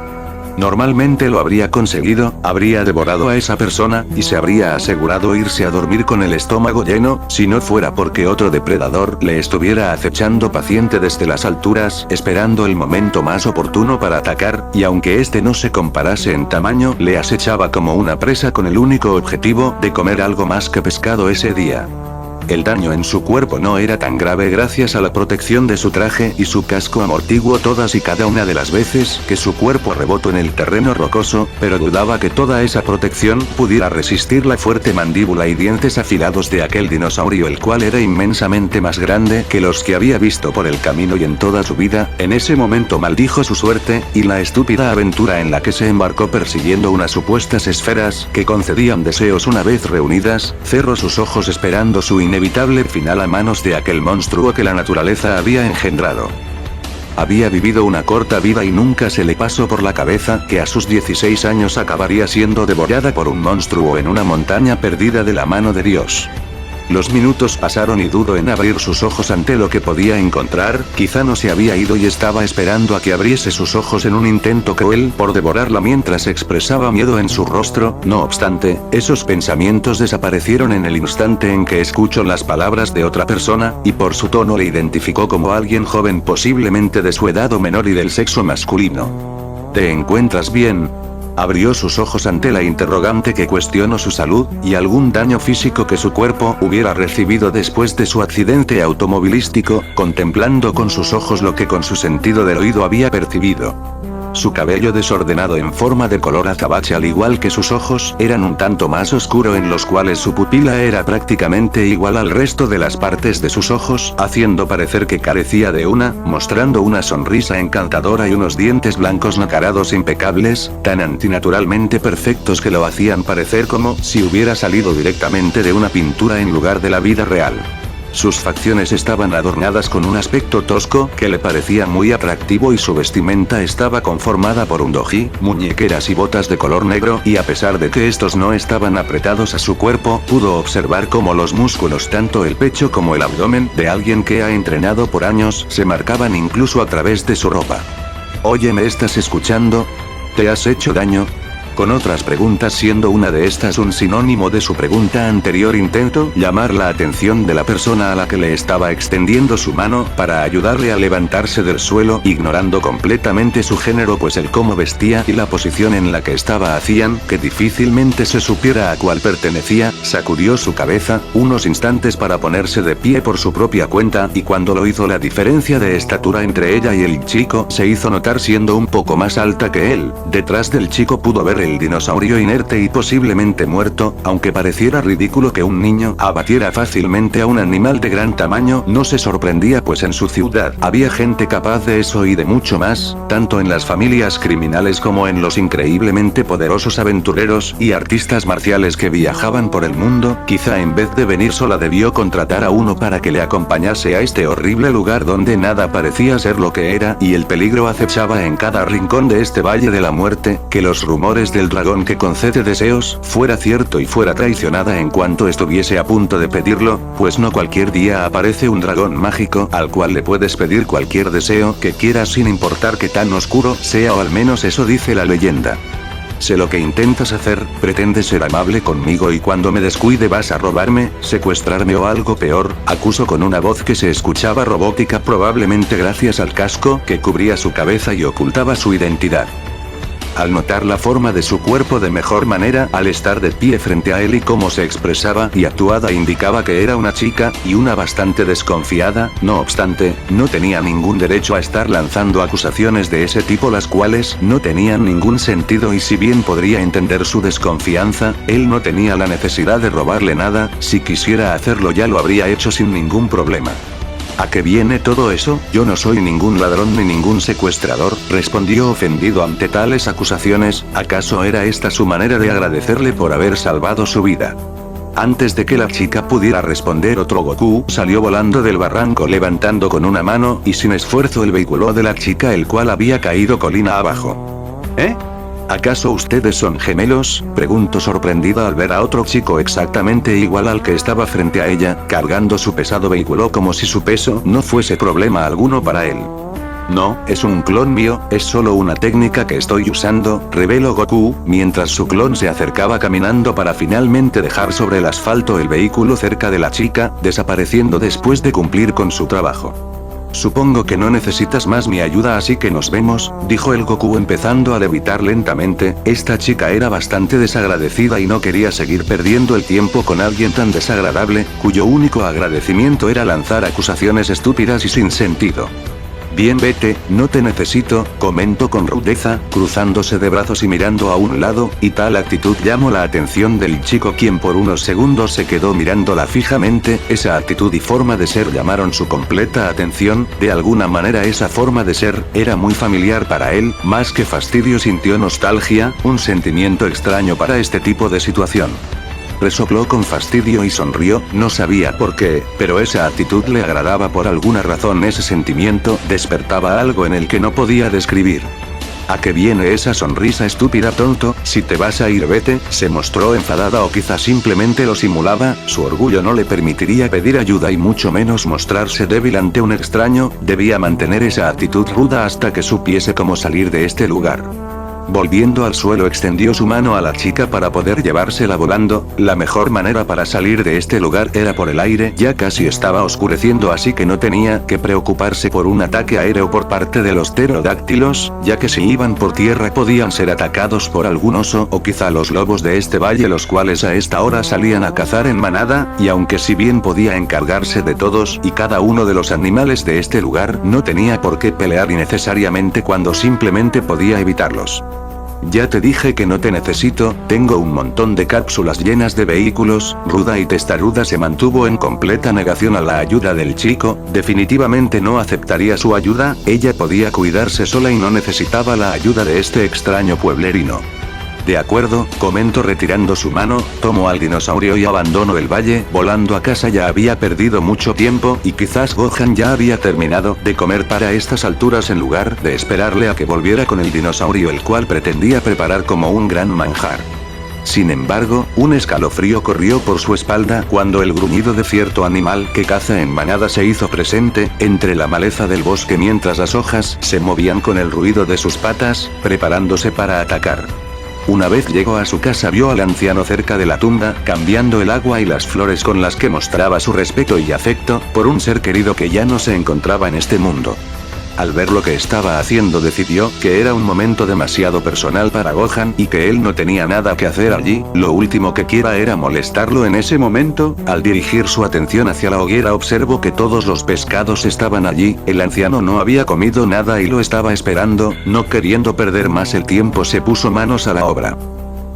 Normalmente lo habría conseguido, habría devorado a esa persona, y se habría asegurado irse a dormir con el estómago lleno, si no fuera porque otro depredador le estuviera acechando paciente desde las alturas, esperando el momento más oportuno para atacar, y aunque este no se comparase en tamaño, le acechaba como una presa con el único objetivo de comer algo más que pescado ese día. El daño en su cuerpo no era tan grave gracias a la protección de su traje y su casco amortiguó todas y cada una de las veces que su cuerpo rebotó en el terreno rocoso, pero dudaba que toda esa protección pudiera resistir la fuerte mandíbula y dientes afilados de aquel dinosaurio, el cual era inmensamente más grande que los que había visto por el camino y en toda su vida. En ese momento maldijo su suerte, y la estúpida aventura en la que se embarcó persiguiendo unas supuestas esferas que concedían deseos una vez reunidas, cerró sus ojos esperando su inevitable final a manos de aquel monstruo que la naturaleza había engendrado. Había vivido una corta vida y nunca se le pasó por la cabeza que a sus 16 años acabaría siendo devorada por un monstruo en una montaña perdida de la mano de Dios. Los minutos pasaron y dudó en abrir sus ojos ante lo que podía encontrar, quizá no se había ido y estaba esperando a que abriese sus ojos en un intento cruel por devorarla mientras expresaba miedo en su rostro, no obstante, esos pensamientos desaparecieron en el instante en que escuchó las palabras de otra persona, y por su tono le identificó como alguien joven posiblemente de su edad o menor y del sexo masculino. ¿Te encuentras bien? Abrió sus ojos ante la interrogante que cuestionó su salud, y algún daño físico que su cuerpo hubiera recibido después de su accidente automovilístico, contemplando con sus ojos lo que con su sentido del oído había percibido. Su cabello desordenado en forma de color azabache al igual que sus ojos eran un tanto más oscuro en los cuales su pupila era prácticamente igual al resto de las partes de sus ojos, haciendo parecer que carecía de una, mostrando una sonrisa encantadora y unos dientes blancos nacarados impecables, tan antinaturalmente perfectos que lo hacían parecer como si hubiera salido directamente de una pintura en lugar de la vida real. Sus facciones estaban adornadas con un aspecto tosco que le parecía muy atractivo y su vestimenta estaba conformada por un doji, muñequeras y botas de color negro, y a pesar de que estos no estaban apretados a su cuerpo, pudo observar cómo los músculos, tanto el pecho como el abdomen, de alguien que ha entrenado por años, se marcaban incluso a través de su ropa. Oye, ¿me estás escuchando? ¿Te has hecho daño? Con otras preguntas, siendo una de estas un sinónimo de su pregunta anterior, intentó llamar la atención de la persona a la que le estaba extendiendo su mano para ayudarle a levantarse del suelo, ignorando completamente su género, pues el cómo vestía y la posición en la que estaba hacían que difícilmente se supiera a cuál pertenecía. Sacudió su cabeza unos instantes para ponerse de pie por su propia cuenta, y cuando lo hizo, la diferencia de estatura entre ella y el chico se hizo notar, siendo un poco más alta que él. Detrás del chico pudo ver el dinosaurio inerte y posiblemente muerto, aunque pareciera ridículo que un niño abatiera fácilmente a un animal de gran tamaño. No se sorprendía, pues en su ciudad había gente capaz de eso y de mucho más, tanto en las familias criminales como en los increíblemente poderosos aventureros y artistas marciales que viajaban por el mundo. Quizá en vez de venir sola debió contratar a uno para que le acompañase a este horrible lugar donde nada parecía ser lo que era, y el peligro acechaba en cada rincón de este valle de la muerte. Que los rumores del dragón que concede deseos fuera cierto y fuera traicionada en cuanto estuviese a punto de pedirlo, pues no cualquier día aparece un dragón mágico al cual le puedes pedir cualquier deseo que quieras sin importar que tan oscuro sea, o al menos eso dice la leyenda. Sé lo que intentas hacer, pretendes ser amable conmigo y cuando me descuide vas a robarme, secuestrarme o algo peor, acusó con una voz que se escuchaba robótica, probablemente gracias al casco que cubría su cabeza y ocultaba su identidad. Al notar la forma de su cuerpo de mejor manera, al estar de pie frente a él y cómo se expresaba y actuaba, indicaba que era una chica, y una bastante desconfiada. No obstante, no tenía ningún derecho a estar lanzando acusaciones de ese tipo, las cuales no tenían ningún sentido, y si bien podría entender su desconfianza, él no tenía la necesidad de robarle nada. Si quisiera hacerlo ya lo habría hecho sin ningún problema. ¿A qué viene todo eso? Yo no soy ningún ladrón ni ningún secuestrador, respondió ofendido ante tales acusaciones. ¿Acaso era esta su manera de agradecerle por haber salvado su vida? Antes de que la chica pudiera responder, otro Goku salió volando del barranco levantando con una mano y sin esfuerzo el vehículo de la chica, el cual había caído colina abajo. ¿Eh? ¿Acaso ustedes son gemelos?, preguntó sorprendida al ver a otro chico exactamente igual al que estaba frente a ella, cargando su pesado vehículo como si su peso no fuese problema alguno para él. No, es un clon mío, es solo una técnica que estoy usando, reveló Goku, mientras su clon se acercaba caminando para finalmente dejar sobre el asfalto el vehículo cerca de la chica, desapareciendo después de cumplir con su trabajo. Supongo que no necesitas más mi ayuda, así que nos vemos, dijo el Goku empezando a levitar lentamente. Esta chica era bastante desagradecida y no quería seguir perdiendo el tiempo con alguien tan desagradable, cuyo único agradecimiento era lanzar acusaciones estúpidas y sin sentido. Bien, vete, no te necesito, comentó con rudeza, cruzándose de brazos y mirando a un lado, y tal actitud llamó la atención del chico, quien por unos segundos se quedó mirándola fijamente. Esa actitud y forma de ser llamaron su completa atención. De alguna manera esa forma de ser era muy familiar para él. Más que fastidio sintió nostalgia, un sentimiento extraño para este tipo de situación. Resopló con fastidio y sonrió, no sabía por qué, pero esa actitud le agradaba por alguna razón. Ese sentimiento despertaba algo en el que no podía describir. ¿A qué viene esa sonrisa estúpida, tonto? Si te vas a ir, vete. Se mostró enfadada, o quizá simplemente lo simulaba. Su orgullo no le permitiría pedir ayuda y mucho menos mostrarse débil ante un extraño. Debía mantener esa actitud ruda hasta que supiese cómo salir de este lugar. Volviendo al suelo, extendió su mano a la chica para poder llevársela volando. La mejor manera para salir de este lugar era por el aire, ya casi estaba oscureciendo, así que no tenía que preocuparse por un ataque aéreo por parte de los pterodáctilos, ya que si iban por tierra podían ser atacados por algún oso o quizá los lobos de este valle, los cuales a esta hora salían a cazar en manada, y aunque si bien podía encargarse de todos y cada uno de los animales de este lugar, no tenía por qué pelear innecesariamente cuando simplemente podía evitarlos. Ya te dije que no te necesito, tengo un montón de cápsulas llenas de vehículos. Ruda y testaruda se mantuvo en completa negación a la ayuda del chico. Definitivamente no aceptaría su ayuda, ella podía cuidarse sola y no necesitaba la ayuda de este extraño pueblerino. De acuerdo, comentó retirando su mano, tomo al dinosaurio y abandono el valle, volando a casa. Ya había perdido mucho tiempo, y quizás Gohan ya había terminado de comer para estas alturas en lugar de esperarle a que volviera con el dinosaurio, el cual pretendía preparar como un gran manjar. Sin embargo, un escalofrío corrió por su espalda cuando el gruñido de cierto animal que caza en manada se hizo presente entre la maleza del bosque mientras las hojas se movían con el ruido de sus patas, preparándose para atacar. Una vez llegó a su casa vio al anciano cerca de la tumba, cambiando el agua y las flores con las que mostraba su respeto y afecto por un ser querido que ya no se encontraba en este mundo. Al ver lo que estaba haciendo decidió que era un momento demasiado personal para Gohan y que él no tenía nada que hacer allí, lo último que quiera era molestarlo en ese momento. Al dirigir su atención hacia la hoguera observó que todos los pescados estaban allí, el anciano no había comido nada y lo estaba esperando, no queriendo perder más el tiempo se puso manos a la obra.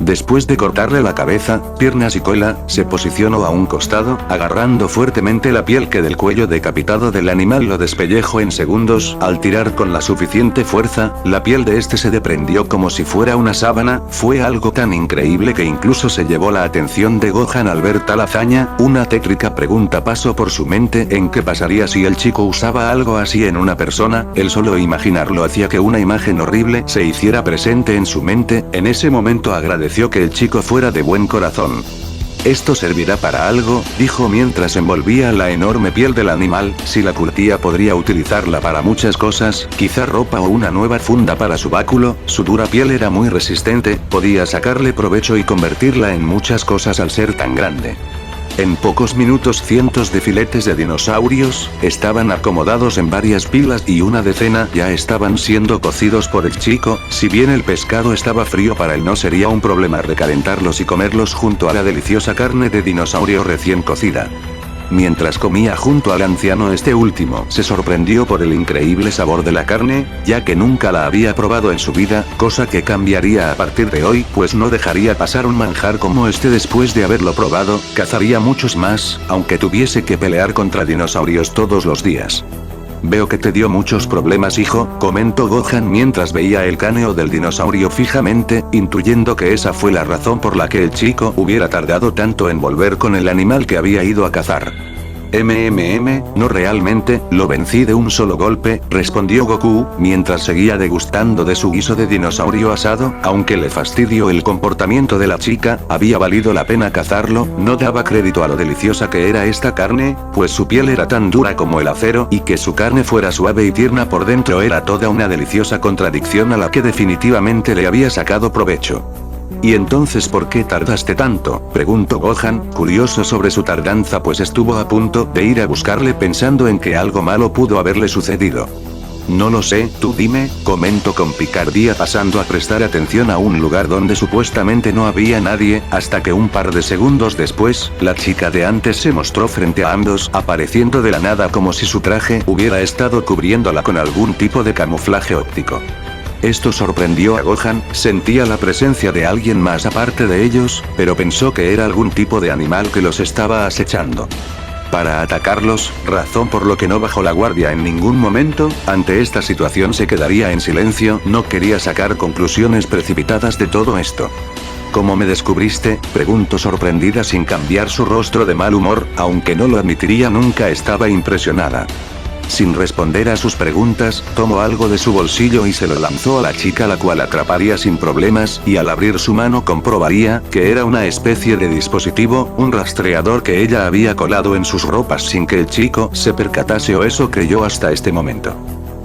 Después de cortarle la cabeza, piernas y cola, se posicionó a un costado, agarrando fuertemente la piel que del cuello decapitado del animal lo despellejó en segundos. Al tirar con la suficiente fuerza, la piel de este se desprendió como si fuera una sábana. Fue algo tan increíble que incluso se llevó la atención de Gohan al ver tal hazaña. Una tétrica pregunta pasó por su mente: ¿en qué pasaría si el chico usaba algo así en una persona? El solo imaginarlo hacía que una imagen horrible se hiciera presente en su mente. En ese momento agradeció que el chico fuera de buen corazón. Esto servirá para algo, dijo mientras envolvía la enorme piel del animal. Si la curtía podría utilizarla para muchas cosas, quizá ropa o una nueva funda para su báculo. Su dura piel era muy resistente, podía sacarle provecho y convertirla en muchas cosas al ser tan grande. En pocos minutos cientos de filetes de dinosaurios estaban acomodados en varias pilas y una decena ya estaban siendo cocidos por el chico. Si bien el pescado estaba frío, para él no sería un problema recalentarlos y comerlos junto a la deliciosa carne de dinosaurio recién cocida. Mientras comía junto al anciano, este último se sorprendió por el increíble sabor de la carne, ya que nunca la había probado en su vida, cosa que cambiaría a partir de hoy, pues no dejaría pasar un manjar como este después de haberlo probado. Cazaría muchos más, aunque tuviese que pelear contra dinosaurios todos los días. Veo que te dio muchos problemas, hijo, comentó Gohan mientras veía el cráneo del dinosaurio fijamente, intuyendo que esa fue la razón por la que el chico hubiera tardado tanto en volver con el animal que había ido a cazar. No realmente, lo vencí de un solo golpe, respondió Goku, mientras seguía degustando de su guiso de dinosaurio asado. Aunque le fastidió el comportamiento de la chica, había valido la pena cazarlo. No daba crédito a lo deliciosa que era esta carne, pues su piel era tan dura como el acero, y que su carne fuera suave y tierna por dentro era toda una deliciosa contradicción a la que definitivamente le había sacado provecho. ¿Y entonces por qué tardaste tanto?, preguntó Gohan, curioso sobre su tardanza, pues estuvo a punto de ir a buscarle pensando en que algo malo pudo haberle sucedido. No lo sé, tú dime, comentó con picardía, pasando a prestar atención a un lugar donde supuestamente no había nadie, hasta que un par de segundos después, la chica de antes se mostró frente a ambos, apareciendo de la nada como si su traje hubiera estado cubriéndola con algún tipo de camuflaje óptico. Esto sorprendió a Gohan, sentía la presencia de alguien más aparte de ellos, pero pensó que era algún tipo de animal que los estaba acechando para atacarlos, razón por lo que no bajó la guardia en ningún momento. Ante esta situación se quedaría en silencio, no quería sacar conclusiones precipitadas de todo esto. ¿Cómo me descubriste?, preguntó sorprendida sin cambiar su rostro de mal humor, aunque no lo admitiría nunca estaba impresionada. Sin responder a sus preguntas, tomó algo de su bolsillo y se lo lanzó a la chica, la cual atraparía sin problemas, y al abrir su mano comprobaría que era una especie de dispositivo, un rastreador que ella había colado en sus ropas sin que el chico se percatase, o eso creyó hasta este momento.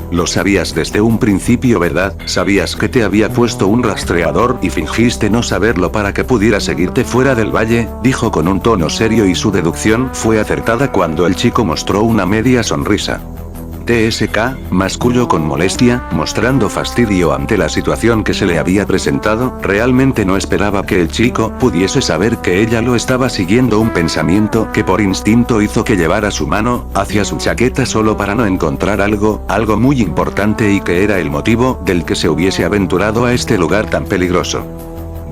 Lo sabías desde un principio, ¿verdad? Sabías que te había puesto un rastreador y fingiste no saberlo para que pudiera seguirte fuera del valle, dijo con un tono serio, y su deducción fue acertada cuando el chico mostró una media sonrisa. TSK, masculló con molestia, mostrando fastidio ante la situación que se le había presentado. Realmente no esperaba que el chico pudiese saber que ella lo estaba siguiendo, un pensamiento que por instinto hizo que llevara su mano hacia su chaqueta solo para no encontrar algo muy importante, y que era el motivo del que se hubiese aventurado a este lugar tan peligroso.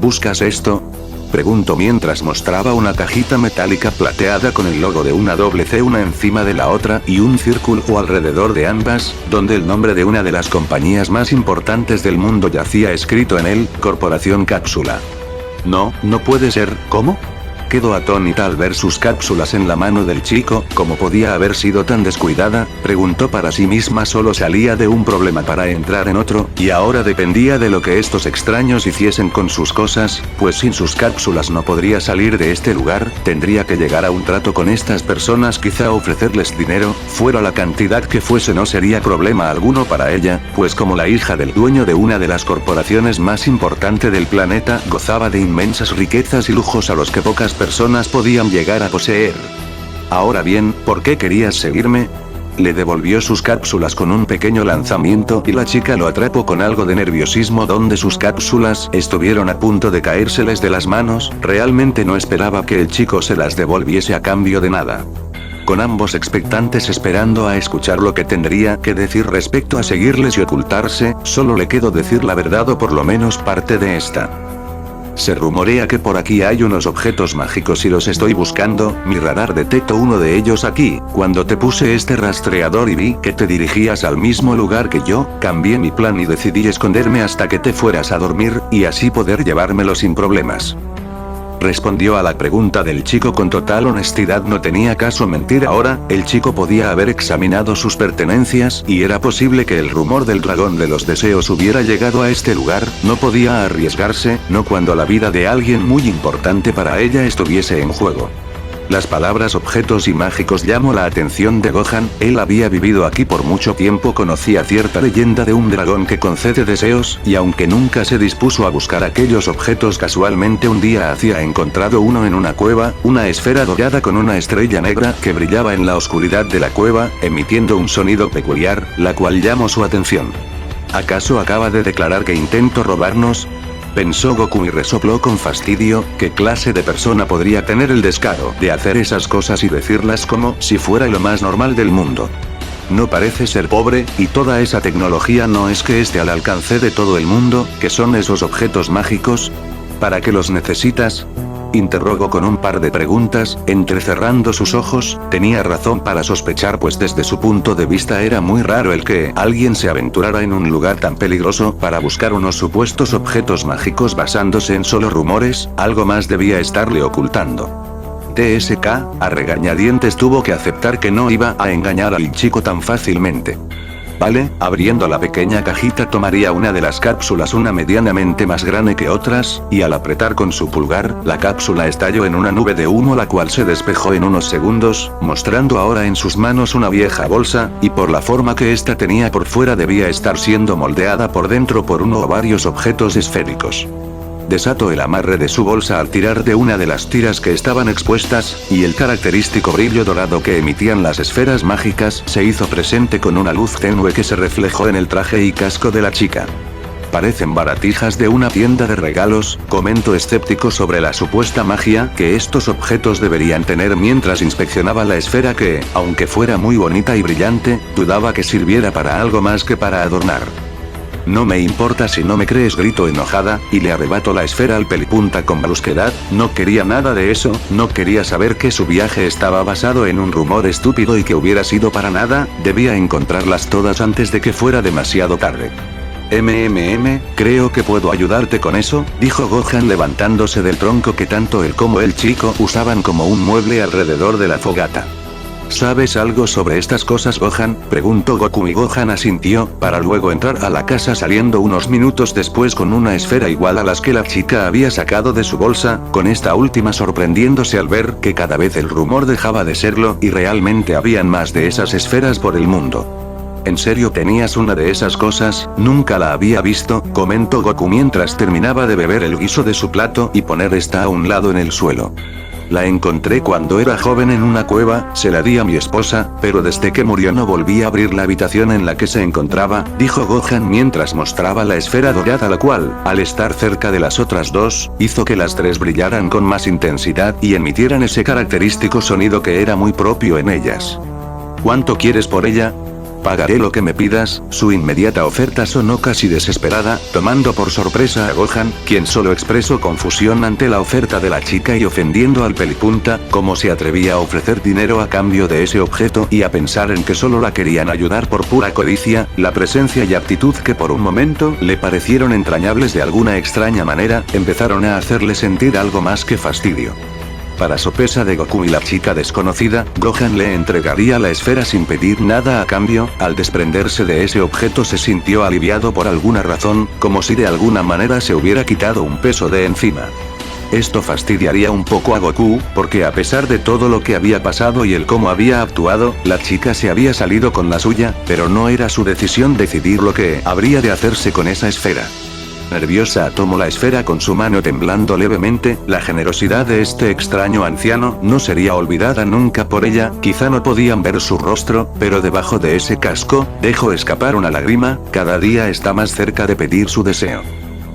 ¿Buscas esto?, Preguntó mientras mostraba una cajita metálica plateada con el logo de una doble C una encima de la otra y un círculo alrededor de ambas, donde el nombre de una de las compañías más importantes del mundo yacía escrito en él, Corporación Cápsula. No, no puede ser, ¿cómo? Quedó atónita al ver sus cápsulas en la mano del chico. ¿Cómo podía haber sido tan descuidada? Preguntó para sí misma. Solo salía de un problema para entrar en otro, y ahora dependía de lo que estos extraños hiciesen con sus cosas, pues sin sus cápsulas no podría salir de este lugar. Tendría que llegar a un trato con estas personas, quizá ofrecerles dinero, fuera la cantidad que fuese. No sería problema alguno para ella, pues como la hija del dueño de una de las corporaciones más importantes del planeta, gozaba de inmensas riquezas y lujos a los que pocas personas podían llegar a poseer. Ahora bien, ¿por qué querías seguirme? Le devolvió sus cápsulas con un pequeño lanzamiento y la chica lo atrapó con algo de nerviosismo donde sus cápsulas estuvieron a punto de caérseles de las manos. Realmente no esperaba que el chico se las devolviese a cambio de nada. Con ambos expectantes esperando a escuchar lo que tendría que decir respecto a seguirles y ocultarse, solo le quedó decir la verdad o por lo menos parte de esta. Se rumorea que por aquí hay unos objetos mágicos y los estoy buscando. Mi radar detectó uno de ellos aquí. Cuando te puse este rastreador y vi que te dirigías al mismo lugar que yo, cambié mi plan y decidí esconderme hasta que te fueras a dormir, y así poder llevármelo sin problemas. Respondió a la pregunta del chico con total honestidad. No tenía caso mentir ahora. El chico podía haber examinado sus pertenencias, y era posible que el rumor del dragón de los deseos hubiera llegado a este lugar. No podía arriesgarse, no cuando la vida de alguien muy importante para ella estuviese en juego. Las palabras objetos y mágicos llamó la atención de Gohan. Él había vivido aquí por mucho tiempo, conocía cierta leyenda de un dragón que concede deseos, y aunque nunca se dispuso a buscar aquellos objetos, casualmente un día había encontrado uno en una cueva, una esfera dorada con una estrella negra que brillaba en la oscuridad de la cueva, emitiendo un sonido peculiar, la cual llamó su atención. ¿Acaso acaba de declarar que intentó robarnos? Pensó Goku y resopló con fastidio. ¿Qué clase de persona podría tener el descaro de hacer esas cosas y decirlas como si fuera lo más normal del mundo? No parece ser pobre, y toda esa tecnología no es que esté al alcance de todo el mundo. ¿Qué son esos objetos mágicos? ¿Para qué los necesitas? Interrogó con un par de preguntas, entrecerrando sus ojos. Tenía razón para sospechar, pues desde su punto de vista era muy raro el que alguien se aventurara en un lugar tan peligroso para buscar unos supuestos objetos mágicos basándose en solo rumores. Algo más debía estarle ocultando. TSK, a regañadientes tuvo que aceptar que no iba a engañar al chico tan fácilmente. Vale, abriendo la pequeña cajita tomaría una de las cápsulas, una medianamente más grande que otras, y al apretar con su pulgar, la cápsula estalló en una nube de humo, la cual se despejó en unos segundos, mostrando ahora en sus manos una vieja bolsa, y por la forma que ésta tenía por fuera debía estar siendo moldeada por dentro por uno o varios objetos esféricos. Desató el amarre de su bolsa al tirar de una de las tiras que estaban expuestas, y el característico brillo dorado que emitían las esferas mágicas se hizo presente con una luz tenue que se reflejó en el traje y casco de la chica. Parecen baratijas de una tienda de regalos, comentó escéptico sobre la supuesta magia que estos objetos deberían tener mientras inspeccionaba la esfera que, aunque fuera muy bonita y brillante, dudaba que sirviera para algo más que para adornar. No me importa si no me crees, gritó enojada, y le arrebató la esfera al pelipunta con brusquedad. No quería nada de eso, no quería saber que su viaje estaba basado en un rumor estúpido y que hubiera sido para nada. Debía encontrarlas todas antes de que fuera demasiado tarde. Creo que puedo ayudarte con eso, dijo Gohan levantándose del tronco que tanto él como el chico usaban como un mueble alrededor de la fogata. ¿Sabes algo sobre estas cosas, Gohan?, preguntó Goku, y Gohan asintió, para luego entrar a la casa saliendo unos minutos después con una esfera igual a las que la chica había sacado de su bolsa, con esta última sorprendiéndose al ver que cada vez el rumor dejaba de serlo y realmente habían más de esas esferas por el mundo. ¿En serio tenías una de esas cosas? Nunca la había visto, comentó Goku mientras terminaba de beber el guiso de su plato y poner esta a un lado en el suelo. La encontré cuando era joven en una cueva, se la di a mi esposa, pero desde que murió no volví a abrir la habitación en la que se encontraba, dijo Gohan mientras mostraba la esfera dorada, la cual, al estar cerca de las otras dos, hizo que las tres brillaran con más intensidad y emitieran ese característico sonido que era muy propio en ellas. ¿Cuánto quieres por ella? Pagaré lo que me pidas. Su inmediata oferta sonó casi desesperada, tomando por sorpresa a Gohan, quien solo expresó confusión ante la oferta de la chica y ofendiendo al pelipunta, como se atrevía a ofrecer dinero a cambio de ese objeto y a pensar en que solo la querían ayudar por pura codicia. La presencia y actitud que por un momento le parecieron entrañables de alguna extraña manera, empezaron a hacerle sentir algo más que fastidio. Para sorpresa de Goku y la chica desconocida, Gohan le entregaría la esfera sin pedir nada a cambio. Al desprenderse de ese objeto se sintió aliviado por alguna razón, como si de alguna manera se hubiera quitado un peso de encima. Esto fastidiaría un poco a Goku, porque a pesar de todo lo que había pasado y el cómo había actuado, la chica se había salido con la suya, pero no era su decisión decidir lo que habría de hacerse con esa esfera. Nerviosa tomó la esfera con su mano temblando levemente. La generosidad de este extraño anciano no sería olvidada nunca por ella. Quizá no podían ver su rostro, pero debajo de ese casco, dejó escapar una lágrima. Cada día está más cerca de pedir su deseo.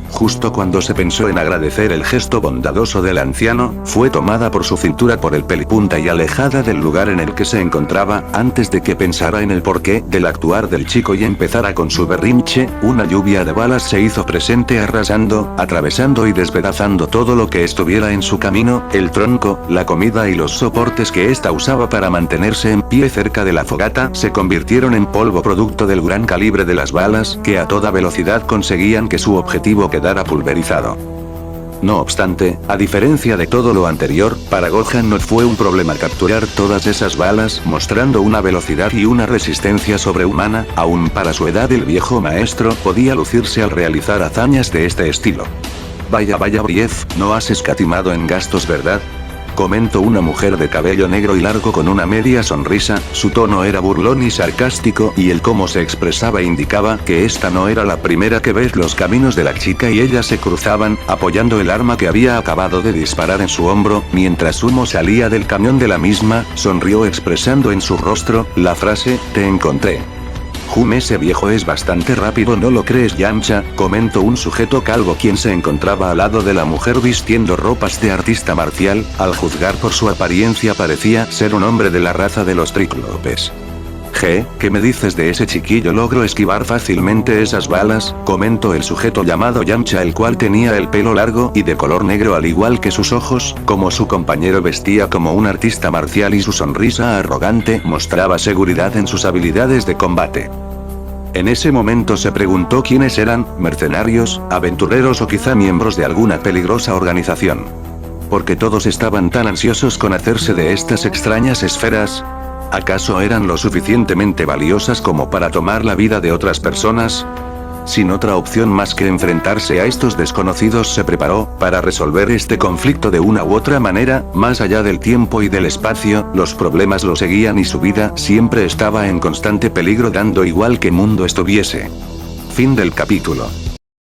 Justo cuando se pensó en agradecer el gesto bondadoso del anciano, fue tomada por su cintura por el pelipunta y alejada del lugar en el que se encontraba. Antes de que pensara en el porqué del actuar del chico y empezara con su berrinche, una lluvia de balas se hizo presente arrasando, atravesando y despedazando todo lo que estuviera en su camino, el tronco, la comida y los soportes que ésta usaba para mantenerse en pie cerca de la fogata, se convirtieron en polvo producto del gran calibre de las balas, que a toda velocidad conseguían que su objetivo quedara pulverizado. No obstante, a diferencia de todo lo anterior, para Gohan no fue un problema capturar todas esas balas, mostrando una velocidad y una resistencia sobrehumana. Aún para su edad el viejo maestro podía lucirse al realizar hazañas de este estilo. Vaya Brief, no has escatimado en gastos, ¿verdad?, comentó una mujer de cabello negro y largo con una media sonrisa. Su tono era burlón y sarcástico, y el cómo se expresaba indicaba que esta no era la primera que vez los caminos de la chica y ella se cruzaban, apoyando el arma que había acabado de disparar en su hombro. Mientras humo salía del cañón de la misma, sonrió expresando en su rostro la frase: "Te encontré". Ese viejo es bastante rápido, ¿no lo crees, Yamcha?, comentó un sujeto calvo quien se encontraba al lado de la mujer vistiendo ropas de artista marcial. Al juzgar por su apariencia parecía ser un hombre de la raza de los Tríclopes. ¿Qué me dices de ese chiquillo? Logro esquivar fácilmente esas balas, comentó el sujeto llamado Yamcha, el cual tenía el pelo largo y de color negro al igual que sus ojos. Como su compañero vestía como un artista marcial y su sonrisa arrogante mostraba seguridad en sus habilidades de combate. En ese momento se preguntó quiénes eran: mercenarios, aventureros o quizá miembros de alguna peligrosa organización. ¿Por qué todos estaban tan ansiosos con hacerse de estas extrañas esferas? ¿Acaso eran lo suficientemente valiosas como para tomar la vida de otras personas? Sin otra opción más que enfrentarse a estos desconocidos, se preparó para resolver este conflicto de una u otra manera. Más allá del tiempo y del espacio, los problemas lo seguían y su vida siempre estaba en constante peligro, dando igual qué mundo estuviese. Fin del capítulo.